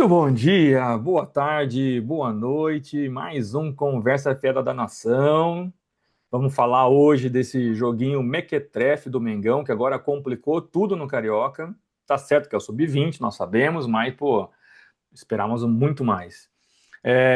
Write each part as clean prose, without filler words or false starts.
Muito bom dia, boa tarde, boa noite. Mais um Conversa Fiada da Nação. Vamos falar hoje desse joguinho mequetrefe do Mengão, que agora complicou tudo no Carioca. Tá certo que é o sub-20, nós sabemos, mas, pô, esperávamos muito mais.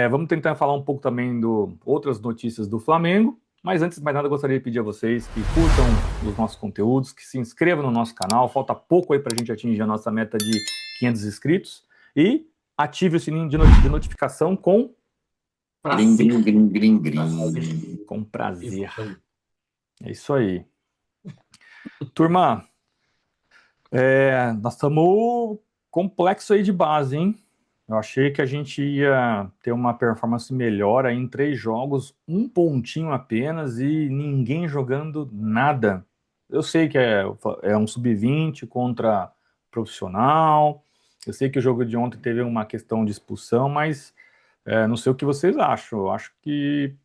Vamos tentar falar um pouco também do outras notícias do Flamengo. Mas antes de mais nada, eu gostaria de pedir a vocês que curtam os nossos conteúdos, que se inscrevam no nosso canal. Falta pouco aí para a gente atingir a nossa meta de 500 inscritos. E ative o sininho de notificação com Grim, prazer. grim, grim, grim, grim. Com prazer. Exatamente. É isso aí. Turma, nós estamos complexo aí de base, hein? Eu achei que a gente ia ter uma performance melhor aí em 3 jogos, um pontinho apenas e ninguém jogando nada. Eu sei que é um sub-20 contra profissional. Eu sei que o jogo de ontem teve uma questão de expulsão, mas não sei o que vocês acham. Eu acho que,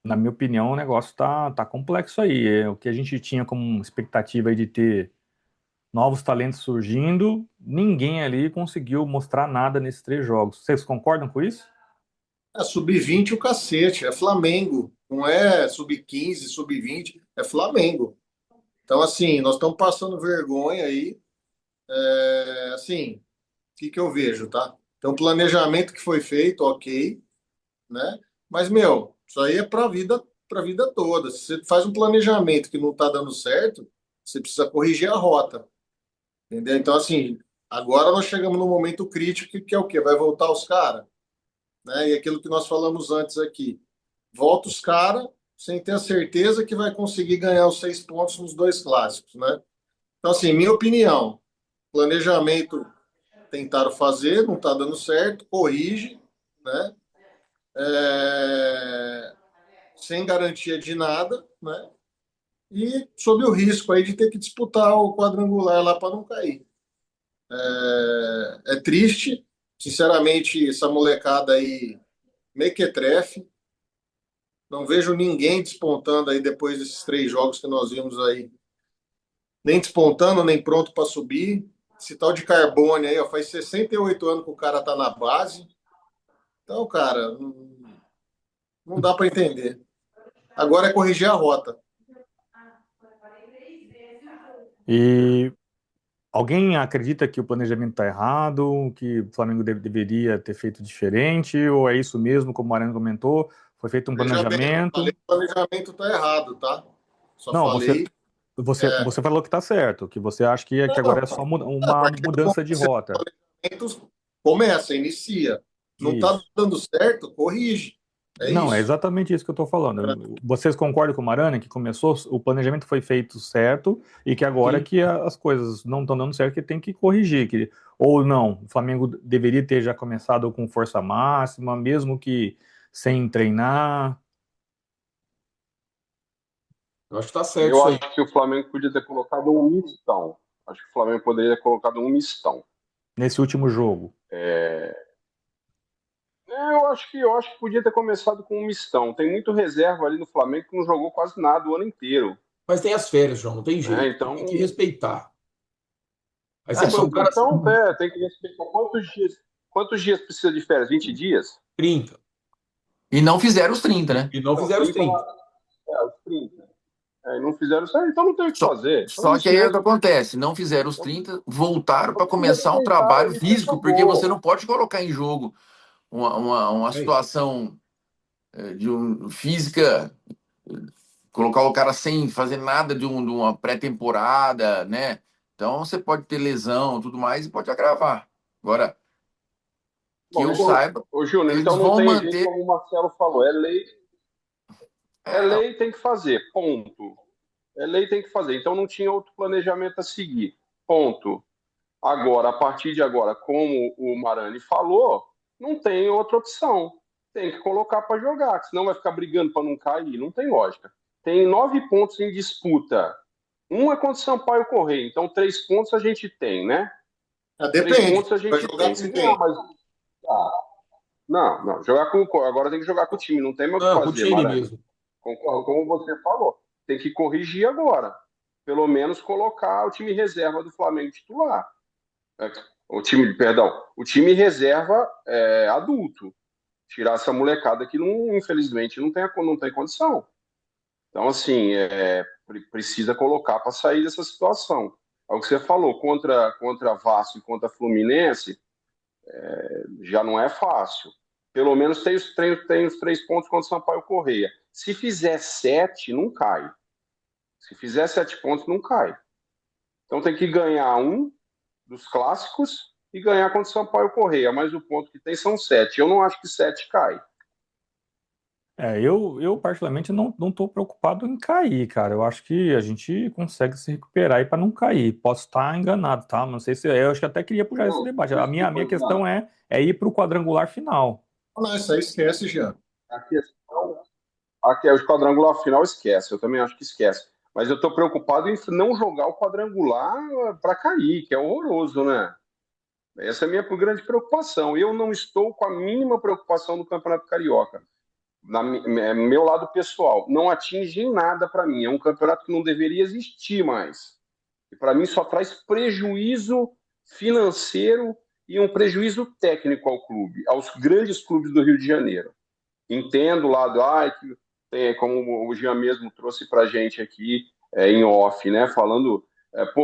na minha opinião, o negócio tá complexo aí. O que a gente tinha como expectativa aí de ter novos talentos surgindo, ninguém ali conseguiu mostrar nada nesses 3 jogos. Vocês concordam com isso? É sub-20 o cacete, é Flamengo. Não é sub-15, sub-20, é Flamengo. Então, assim, nós estamos passando vergonha aí. Assim, o que eu vejo, tá? Então, planejamento que foi feito, ok, né? Mas, meu, isso aí é para vida toda. Se você faz um planejamento que não está dando certo, você precisa corrigir a rota, entendeu? Então, assim, agora nós chegamos no momento crítico que é o quê? Vai voltar os caras, né? E aquilo que nós falamos antes aqui. Volta os caras sem ter a certeza que vai conseguir ganhar os 6 pontos nos dois clássicos, né? Então, assim, minha opinião, planejamento tentaram fazer, não está dando certo, corrige, né? É, sem garantia de nada, né? E sob o risco aí de ter que disputar o quadrangular lá para não cair. É triste, sinceramente, essa molecada aí mequetrefe. Não vejo ninguém despontando aí depois desses 3 jogos que nós vimos aí. Nem despontando, nem pronto para subir. Esse tal de Carbone aí, ó, faz 68 anos que o cara tá na base. Então, cara, não dá para entender. Agora é corrigir a rota. E alguém acredita que o planejamento está errado, que o Flamengo deveria ter feito diferente, ou é isso mesmo, como o Mariano comentou, foi feito um Planejamento. Não falei planejamento? que o planejamento tá errado, tá? Só Não, você, falei. você, É, você falou que está certo, que você acha que não, agora é só a uma partir do mudança momento de que você tem rota. planejamento, começa, inicia. Não tá Isso. dando certo, corrige. É Não, é isso. exatamente isso que eu estou falando. Vocês concordam com o Marani que começou, o planejamento foi feito certo e que agora Sim. que as coisas não estão dando certo, que tem que corrigir. Ou não, o Flamengo deveria ter já começado com força máxima, mesmo que sem treinar, Eu acho que tá certo Eu isso acho aí. que o Flamengo podia ter colocado um mistão. Acho que o Flamengo poderia ter colocado um mistão. nesse último jogo. É, eu acho que podia ter começado com um mistão. Tem muito reserva ali no Flamengo que não jogou quase nada o ano inteiro, Mas tem as férias, João, não tem né? jeito. Tem que Então, respeitar. Aí você põe o são, cara então tem que respeitar quantos dias precisa de férias? 20 dias? 30 E não fizeram os 30, né? e não Não, fizeram os 30 30. os 30. E não fizeram isso, então não tem o que Só, fazer. Então é só que isso aí é o que mesmo. acontece, não fizeram os 30, voltaram para Vamos começar um respeitar trabalho isso e físico, porque você acabou. não pode colocar em jogo uma É isso. situação física, colocar o cara sem fazer nada de uma pré-temporada, né? Então você pode ter lesão, tudo mais, e pode agravar. Agora, que Bom, eu então, saiba, ô Júnior, eles então não vão tem jeito, manter. como o Marcelo falou, é Não, lei, tem que fazer, ponto. É lei, tem que fazer. Então não tinha outro planejamento a seguir, ponto. Agora, a partir de agora, como o Marani falou, não tem outra opção. Tem que colocar para jogar, senão vai ficar brigando para não cair. Não tem lógica. Tem 9 pontos em disputa. Um é contra o Sampaio Correia, então 3 pontos a gente tem, né? Três Depende. pontos a Vai gente jogar tem. com Se ganhar quem? mais. Ah, não. Agora tem que jogar com o time, não tem mais o que Não, com o fazer, time Marani. mesmo. Concordo como você falou. Tem que corrigir agora. Pelo menos colocar o time reserva do Flamengo titular. o time reserva adulto. Tirar essa molecada que, não, infelizmente, não tem condição. Então, assim, precisa colocar para sair dessa situação. É o que você falou, contra Vasco e contra Fluminense, já não é fácil. Pelo menos tem os 3 pontos contra o Sampaio Corrêa. Se fizer 7, não cai. Se fizer 7 pontos, não cai. Então tem que ganhar um dos clássicos e ganhar contra o Sampaio Corrêa. Mas o ponto que tem são 7. Eu não acho que 7 cai. Eu particularmente não estou preocupado em cair, cara. Eu acho que a gente consegue se recuperar aí para não cair. Posso estar enganado, tá? Não sei se eu acho que até queria puxar esse Não, debate. A minha desculpa, questão é ir para o quadrangular final. Não, isso aí esquece, Jean. a questão, aqui é o quadrangular final, esquece. Eu também acho que esquece. Mas eu estou preocupado em não jogar o quadrangular para cair, que é horroroso, né? Essa é a minha grande preocupação. Eu não estou com a mínima preocupação no Campeonato Carioca. Meu lado pessoal, não atinge em nada para mim. É um campeonato que não deveria existir mais. E para mim só traz prejuízo financeiro e um prejuízo técnico ao clube, aos grandes clubes do Rio de Janeiro. Entendo o lado, como o Jean mesmo trouxe para a gente aqui em off, né? Falando,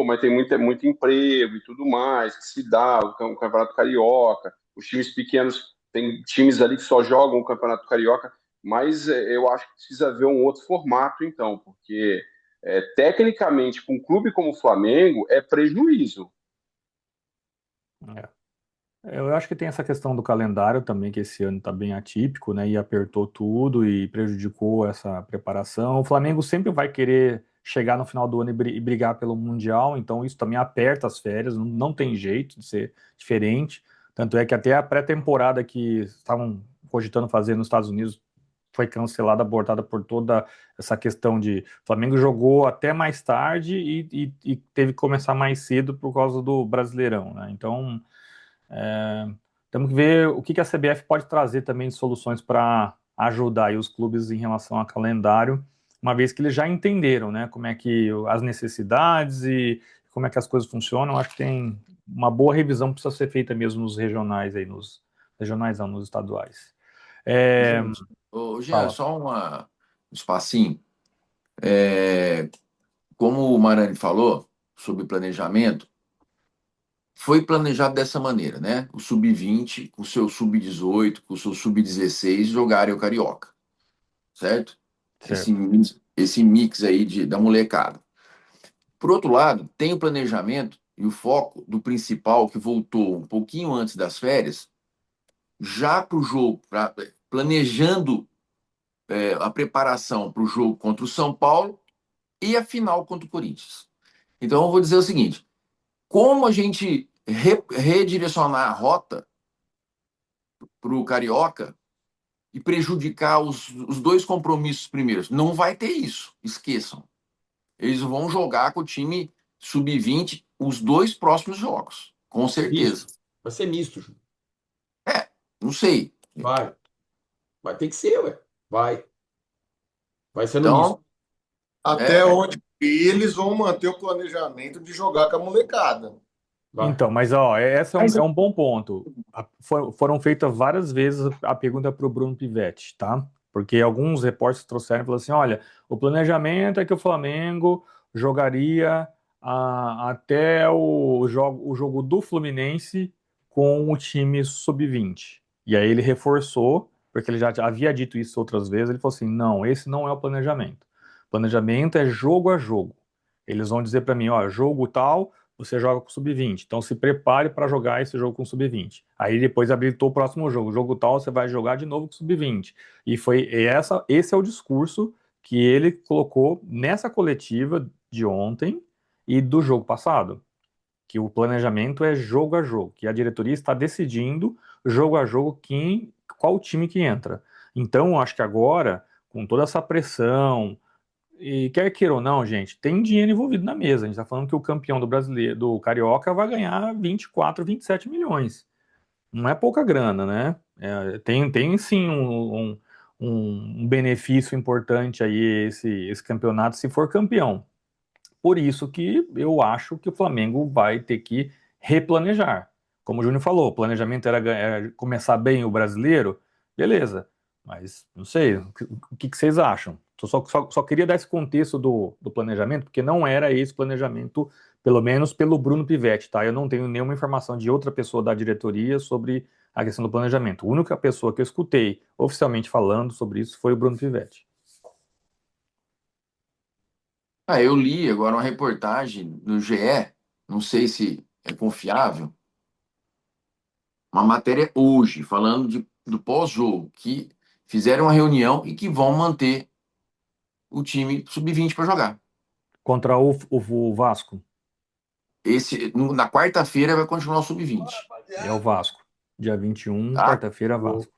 mas tem muito emprego e tudo mais, que se dá o Campeonato Carioca, os times pequenos, tem times ali que só jogam o Campeonato Carioca, mas eu acho que precisa haver um outro formato, então, porque tecnicamente, com um clube como o Flamengo, é prejuízo. É. Eu acho que tem essa questão do calendário também, que esse ano está bem atípico, né? E apertou tudo e prejudicou essa preparação. O Flamengo sempre vai querer chegar no final do ano e brigar pelo Mundial, então isso também aperta as férias, não tem jeito de ser diferente. Tanto é que até a pré-temporada que estavam cogitando fazer nos Estados Unidos foi cancelada, abortada por toda essa questão de o Flamengo jogou até mais tarde e teve que começar mais cedo por causa do Brasileirão, né? Então. Temos que ver o que a CBF pode trazer também de soluções para ajudar aí os clubes em relação a calendário, uma vez que eles já entenderam, né, como é que as necessidades e como é que as coisas funcionam. Acho que tem uma boa revisão que precisa ser feita mesmo nos regionais aí, nos regionais não, nos estaduais. Gente, ô, Jean, Fala. só um espacinho. Como o Marani falou sobre planejamento, foi planejado dessa maneira, né? O sub-20, o seu sub-18, o seu sub-16 jogarem o Carioca, certo? Esse, Certo. esse mix aí da molecada. Por outro lado, tem o planejamento e o foco do principal, que voltou um pouquinho antes das férias, já para o jogo, planejando a preparação para o jogo contra o São Paulo e a final contra o Corinthians. Então, eu vou dizer o seguinte: como a gente redirecionar a rota para o Carioca e prejudicar os dois compromissos primeiros? Não vai ter isso, esqueçam. Eles vão jogar com o time sub-20 os dois próximos jogos, com certeza. Misto. Vai ser misto, Ju. Não sei. Vai. Vai ter que ser, ué. Vai. Vai sendo misto. Então, Até onde eles vão manter o planejamento de jogar com a molecada. Vai. Então, mas esse é um bom ponto. Foram feitas várias vezes a pergunta para o Bruno Pivetti, tá? Porque alguns repórteres trouxeram e falaram assim: olha, o planejamento é que o Flamengo jogaria até o jogo do Fluminense com o time sub-20. E aí ele reforçou, porque ele já havia dito isso outras vezes, ele falou assim: não, esse não é o planejamento. O planejamento é jogo a jogo. Eles vão dizer para mim: ó, jogo tal você joga com sub-20. Então se prepare para jogar esse jogo com sub-20. Aí depois habilitou o próximo jogo. O jogo tal você vai jogar de novo com sub-20. Esse é o discurso que ele colocou nessa coletiva de ontem e do jogo passado. Que o planejamento é jogo a jogo, que a diretoria está decidindo jogo a jogo qual time que entra. Então, acho que agora, com toda essa pressão, e quer queira ou não, gente, tem dinheiro envolvido na mesa. A gente está falando que o campeão do brasileiro, do Carioca, vai ganhar 24, 27 milhões. Não é pouca grana, né? Tem sim um benefício importante aí esse campeonato se for campeão. Por isso que eu acho que o Flamengo vai ter que replanejar. como o Júnior falou, o planejamento era começar bem o brasileiro, beleza. Mas não sei, o que vocês acham? Só queria dar esse contexto do planejamento, porque não era esse planejamento, pelo menos pelo Bruno Pivetti, tá? Eu não tenho nenhuma informação de outra pessoa da diretoria sobre a questão do planejamento. A única pessoa que eu escutei oficialmente falando sobre isso foi o Bruno Pivetti. Eu li agora uma reportagem no GE, não sei se é confiável, uma matéria hoje, falando do pós-jogo, que fizeram uma reunião e que vão manter o time sub-20 para jogar. Contra o Vasco. Na quarta-feira vai continuar o sub-20. É o Vasco. Dia 21, Tá? quarta-feira, Vasco.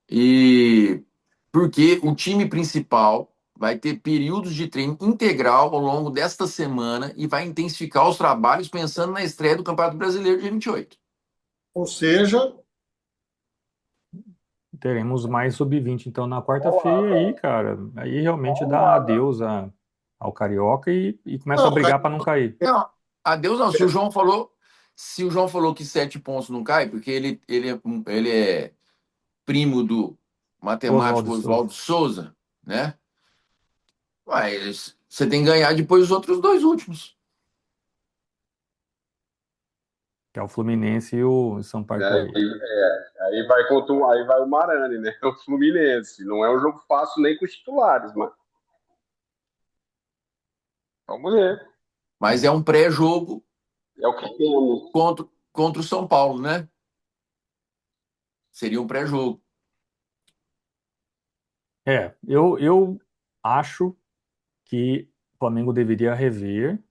E porque o time principal vai ter períodos de treino integral ao longo desta semana e vai intensificar os trabalhos pensando na estreia do Campeonato Brasileiro dia 28. Ou seja, Teremos mais sub-20, então, na quarta-feira aí, cara. Aí realmente dá adeus ao Carioca e começa a não, brigar para não cair. Não, adeus não. Se o João falou que 7 pontos não cai, porque ele é primo do Oswaldo matemático Souza, Oswaldo Souza, né? Mas você tem que ganhar depois dos outros dois últimos. que é o Fluminense e o Sampaio Corrêa. Aí vai o Marani, né? O Fluminense. Não é um jogo fácil nem com os titulares, mas vamos ver. Mas é um pré-jogo É o que temos. contra o São Paulo, né? Seria um pré-jogo. Eu acho que o Flamengo deveria rever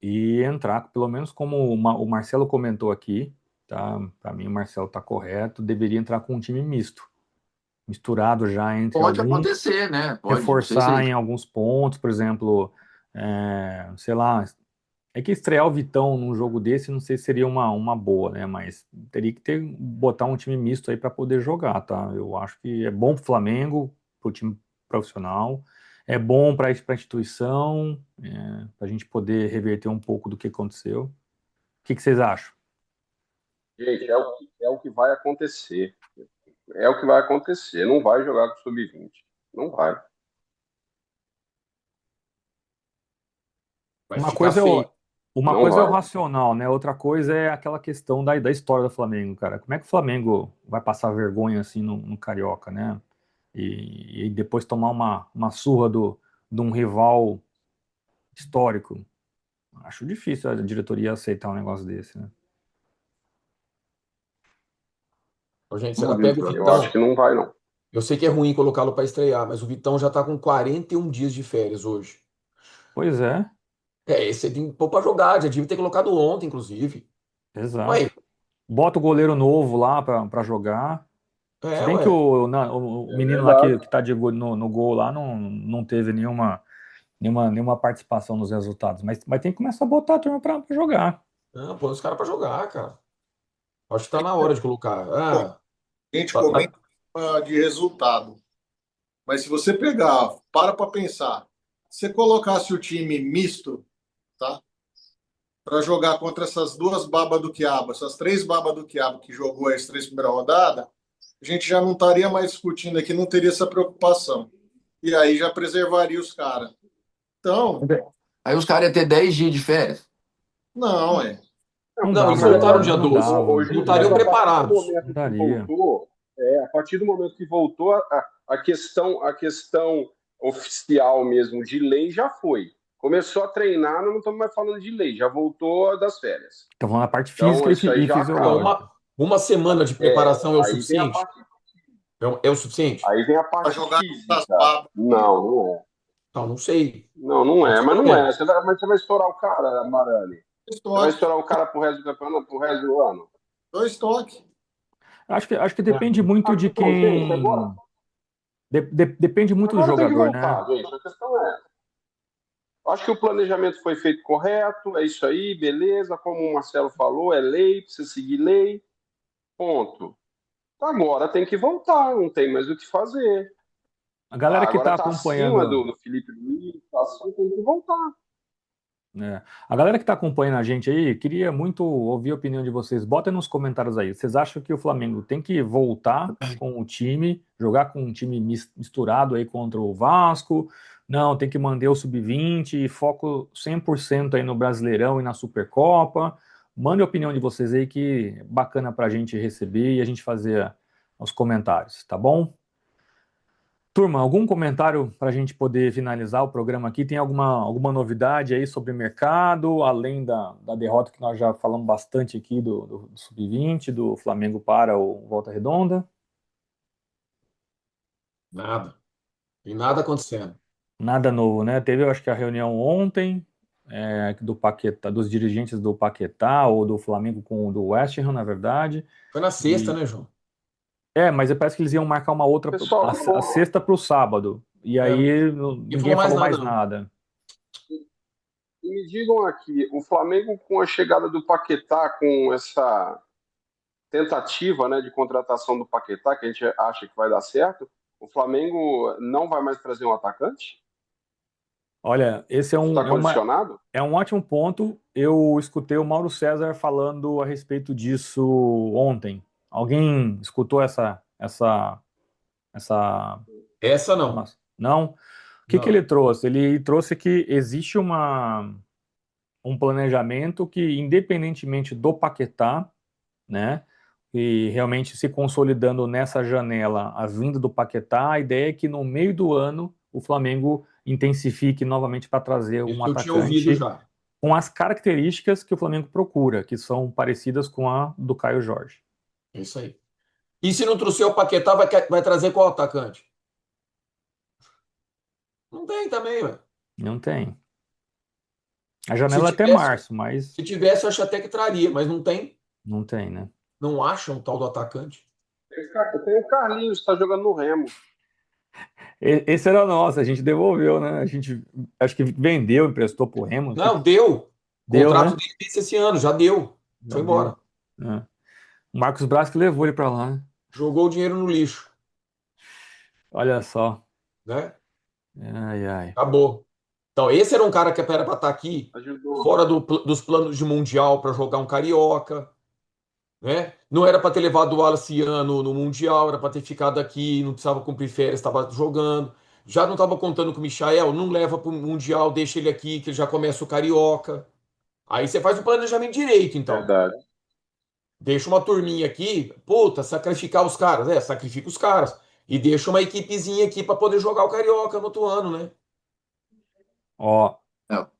e entrar, pelo menos como o Marcelo comentou aqui, tá? Para mim o Marcelo tá correto, deveria entrar com um time misto, misturado já entre Pode alguns, acontecer, né? Pode, não sei reforçar se em alguns pontos, por exemplo, sei lá, é que estrear o Vitão num jogo desse, não sei se seria uma boa, né? Mas teria que botar um time misto aí para poder jogar, tá? Eu acho que é bom pro Flamengo, pro time profissional, é bom para a instituição, para a gente poder reverter um pouco do que aconteceu. O que vocês acham? Gente, é o que vai acontecer. É o que vai acontecer. Não vai jogar com o Sub-20. Não vai. vai Uma ficar coisa é feio. uma Não coisa é o vai. racional, né? Outra coisa é aquela questão da história do Flamengo, cara. Como é que o Flamengo vai passar vergonha assim no Carioca, né? E depois tomar uma surra de um rival histórico? Acho difícil a diretoria aceitar um negócio desse, né? Ô, gente, você vamos ainda ver o pega que o vai Eu acho Vitão. que não vai, não. Eu sei que é ruim colocá-lo para estrear, mas o Vitão já tá com 41 dias de férias hoje. Pois é, Esse tem que pôr pra jogar, já devia ter colocado ontem, inclusive. exato. Ué, Bota o goleiro novo lá pra jogar. Se bem que ué. o É menino lá verdade. que tá no gol lá não teve nenhuma participação nos resultados. Mas tem que começar a botar a turma pra jogar. Não, põe os caras pra jogar, cara. Acho que tá na hora de colocar. A gente Tá- comenta tá- de resultado. Mas se você pegar, para pensar, se você colocasse o time misto, tá? Para jogar contra essas duas babas do quiabo, essas três babas do quiabo que jogou as três primeiras rodadas, a gente já não estaria mais discutindo aqui, não teria essa preocupação. E aí já preservaria os caras. Então, Aí os caras iam ter 10 dias de férias. não, é. Não Não, dá, eles Mas, voltaram dia não 12. dava, Não Gil, mas estariam a partir do preparados. não momento que daria. voltou, a partir do momento que voltou, a questão oficial mesmo de lei já foi. Começou a treinar, não estamos mais falando de lei, já voltou das férias. Então vamos na parte física Então, isso aí e já Então, acaba. fisiológica. uma semana de preparação é o Aí vem a suficiente? parte, É o suficiente? aí vem a Para parte jogar contra as física. babas. Não, não é. Não, não sei. Não, não Pode é, ser mas não também. é. Mas você vai estourar o cara, Marani. Você vai Estoque, estourar o cara pro resto do campeonato, pro resto do ano. dois toques. Acho que depende muito de Então, gente, quem. Depende muito do agora tem que jogador, né? voltar, gente. A questão é. Acho que o planejamento foi feito correto, é isso aí, beleza. Como o Marcelo falou, é lei, precisa seguir lei, ponto. Agora tem que voltar, não tem mais o que fazer. A galera que Agora tá tá acima acompanhando. do Felipe Luiz, tá acima, tem que voltar. É. A galera que está acompanhando a gente aí, queria muito ouvir a opinião de vocês. Bota nos comentários aí. Vocês acham que o Flamengo tem que voltar com o time, jogar com um time misturado aí contra o Vasco? Não, tem que manter o sub-20 e foco 100% aí no Brasileirão e na Supercopa. Mande a opinião de vocês aí, que é bacana para a gente receber e a gente fazer os comentários, tá bom? Turma, algum comentário para a gente poder finalizar o programa aqui? Tem alguma novidade aí sobre o mercado, além da derrota que nós já falamos bastante aqui do Sub-20, do Flamengo para o Volta Redonda? Nada. E nada acontecendo. Nada novo, né? Teve, eu acho que a reunião ontem, do Paquetá, dos dirigentes do Paquetá, ou do Flamengo com o do West Ham, na verdade. Foi na sexta, né, João? Mas parece que eles iam marcar uma outra, Pessoal, a sexta para o sábado. E aí ninguém falou mais falou mais nada, não. nada. e me digam aqui, o Flamengo com a chegada do Paquetá, com essa tentativa, né, de contratação do Paquetá, que a gente acha que vai dar certo, o Flamengo não vai mais trazer um atacante? Olha, esse Está condicionado? é um ótimo ponto. Eu escutei o Mauro César falando a respeito disso ontem. Alguém escutou essa Essa não. informação? Não? O que ele Não. trouxe? Ele trouxe que existe um planejamento que, independentemente do Paquetá, né, e realmente se consolidando nessa janela a vinda do Paquetá, a ideia é que no meio do ano o Flamengo intensifique novamente para trazer um Isso eu tinha ouvido atacante já. com as características que o Flamengo procura, que são parecidas com a do Caio Jorge. É isso aí. E se não trouxer o Paquetá, vai trazer qual atacante? Não tem também, velho. Não tem. A Se janela é até tivesse, março, mas se tivesse, eu acho até que traria, mas não tem. não tem, né? Não acham o tal do atacante. Tem o Carlinhos, está jogando no Remo. Esse era nosso, a gente devolveu, né? A gente acho que vendeu, emprestou pro Remo. Não, deu. O Deu, contrato né? dele vence esse ano, já deu. Já Foi embora. deu. É. O Marcos Braz que levou ele para lá, né? Jogou o dinheiro no lixo, Olha só. né? Ai, ai. Acabou. Então, esse era um cara que era para estar aqui, Ajudou. fora dos planos de Mundial para jogar um Carioca, né? Não era para ter levado o Wallace no Mundial, era para ter ficado aqui, não precisava cumprir férias, estava jogando. Já não estava contando com o Michael, não leva para o Mundial, deixa ele aqui, que ele já começa o Carioca. Aí você faz o planejamento direito, então. Verdade. Deixa uma turminha aqui, puta, sacrificar os caras, sacrifica os caras. E deixa uma equipezinha aqui para poder jogar o Carioca no outro ano, né? Ó,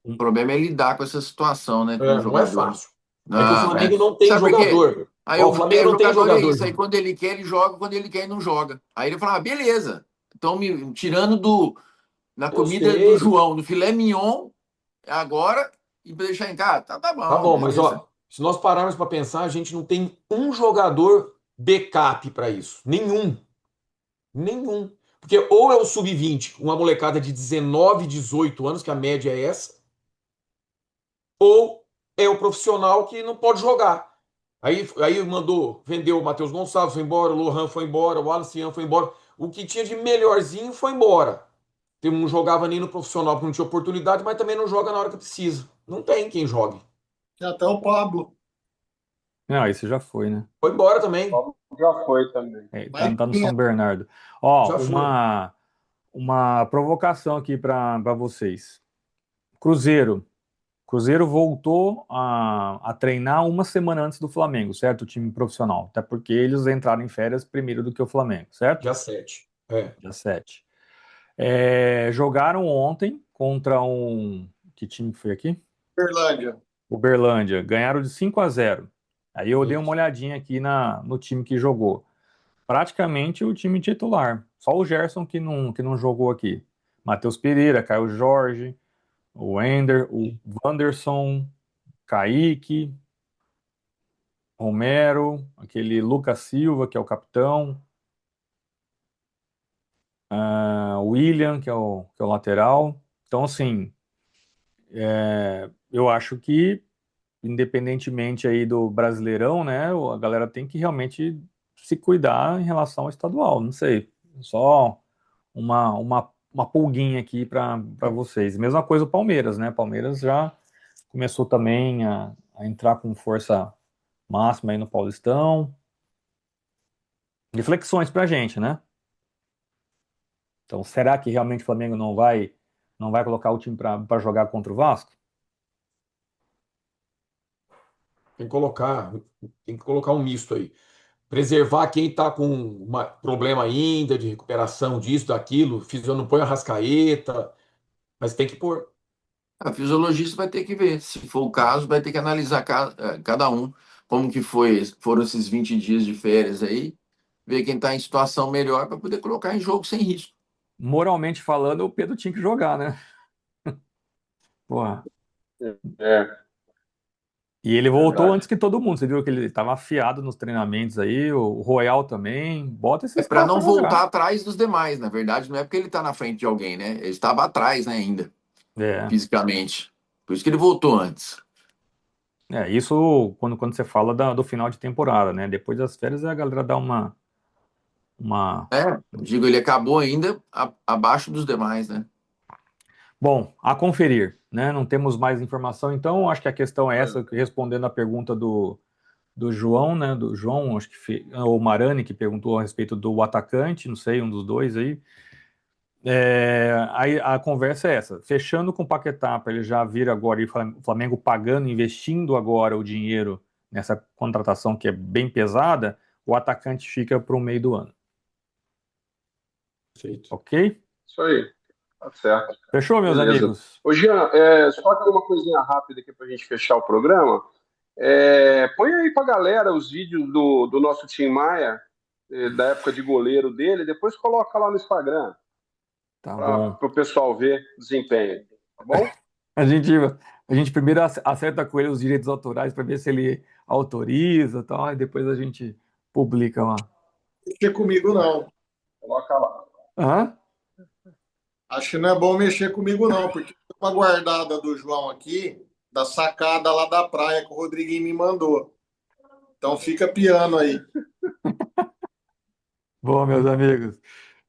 O problema é lidar com essa situação, né, com o Não é jogador. fácil. É que o Não, Flamengo não tem Sabe por quê? jogador. Aí Ó, o Flamengo não tem jogador é jogador, isso. Aí João. quando ele quer, ele joga. Quando ele quer, ele não joga. Aí ele fala, beleza. Estão me tirando na Eu comida do sei. João, do filé mignon, agora, e pra deixar em casa. Tá Tá bom, bom, mas beleza. ó, se nós pararmos para pensar, a gente não tem um jogador backup para isso. Nenhum. Nenhum. Porque ou é o sub-20, uma molecada de 19, 18 anos, que a média é essa, ou é o profissional que não pode jogar. Aí mandou, vendeu o Matheus Gonçalves, foi embora, o Lohan foi embora, o Wallace foi embora. O que tinha de melhorzinho foi embora. Não jogava nem no profissional porque não tinha oportunidade, mas também não joga na hora que precisa. Não tem quem jogue. Até o Pablo. não, isso já foi, né? Foi embora também. Já foi também. Tá no São Bernardo. Ó, Já foi. uma provocação aqui para vocês. Cruzeiro. Cruzeiro voltou a treinar uma semana antes do Flamengo, certo? O time profissional. Até porque eles entraram em férias primeiro do que o Flamengo, certo? Dia 7. É. Dia 7. Jogaram ontem contra um. Que time que foi aqui? Berlândia. Uberlândia. Ganharam de 5-0. Aí eu dei uma Isso. olhadinha aqui no time que jogou. Praticamente o time titular. Só o Gerson que não jogou aqui. Matheus Pereira, Caio Jorge, o Wanderson, Kaique, Romero, aquele Lucas Silva, que é o capitão, o William, que é o lateral. Então, assim, eu acho que, independentemente aí do Brasileirão, né, a galera tem que realmente se cuidar em relação ao estadual. Não sei, só uma pulguinha aqui para vocês. Mesma coisa o Palmeiras, né? Palmeiras já começou também a entrar com força máxima aí no Paulistão. Reflexões pra gente, né? Então, será que realmente o Flamengo não vai colocar o time para jogar contra o Vasco? Tem que colocar um misto aí. Preservar quem está com problema ainda de recuperação disso, daquilo, não põe a Rascaeta, mas tem que pôr. A fisiologista vai ter que ver. Se for o caso, vai ter que analisar cada um, como que foram esses 20 dias de férias aí, ver quem está em situação melhor para poder colocar em jogo sem risco. Moralmente falando, o Pedro tinha que jogar, né? Porra. É, E ele voltou verdade. antes que todo mundo. Você viu que ele estava afiado nos treinamentos aí, o Royal também. Bota É esses para caras não pra jogar. voltar atrás dos demais, na verdade, não é porque ele está na frente de alguém, né? Ele estava atrás, né, ainda, É. fisicamente. Por isso que ele voltou antes. Isso quando você fala do final de temporada, né? Depois das férias a galera dá uma... Digo, ele acabou ainda abaixo dos demais, né? Bom, a conferir, né? Não temos mais informação, então acho que a questão é essa, respondendo a pergunta do João, né? Do João, acho que o Marani, que perguntou a respeito do atacante, não sei, um dos dois aí. Aí a conversa é essa, fechando com o Paquetá para ele já vir agora e o Flamengo pagando, investindo agora o dinheiro nessa contratação que é bem pesada, o atacante fica para o meio do ano, Perfeito. ok? Isso aí. Tá certo. Fechou, meus Beleza. amigos? Ô, Jean, só que uma coisinha rápida aqui pra gente fechar o programa. Põe aí pra galera os vídeos do nosso Tim Maia, da época de goleiro dele, depois coloca lá no Instagram Tá para bom. o pessoal ver o desempenho, tá bom? A gente primeiro acerta com ele os direitos autorais para ver se ele autoriza e tal, e depois a gente publica lá. Mexer comigo, não. Coloca lá. Hã? Acho que não é bom mexer comigo, não, porque tem uma guardada do João aqui, da sacada lá da praia que o Rodriguinho me mandou. Então fica piano aí. Bom, meus amigos,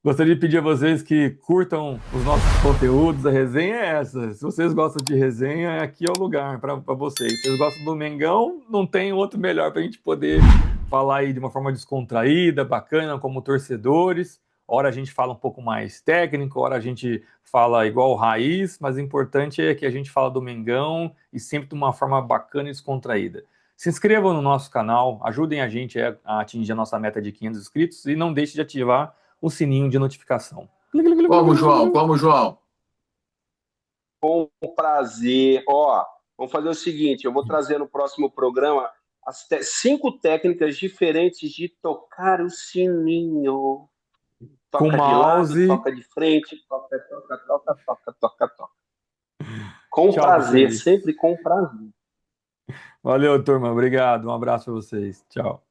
gostaria de pedir a vocês que curtam os nossos conteúdos. A resenha é essa. Se vocês gostam de resenha, aqui é o lugar para vocês. Se vocês gostam do Mengão, não tem outro melhor para a gente poder falar aí de uma forma descontraída, bacana, como torcedores. Ora a gente fala um pouco mais técnico, ora a gente fala igual raiz, mas o importante é que a gente fala do Mengão e sempre de uma forma bacana e descontraída. Se inscrevam no nosso canal, ajudem a gente a atingir a nossa meta de 500 inscritos e não deixe de ativar o sininho de notificação. Como, João? Como, João? Com prazer. Ó, vamos fazer o seguinte, eu vou trazer no próximo programa as 5 técnicas diferentes de tocar o sininho. Com Toca de mouse. lado, toca de frente, toca. Com Tchau, prazer, vocês. sempre com prazer. Valeu, turma. Obrigado. Um abraço para vocês. Tchau.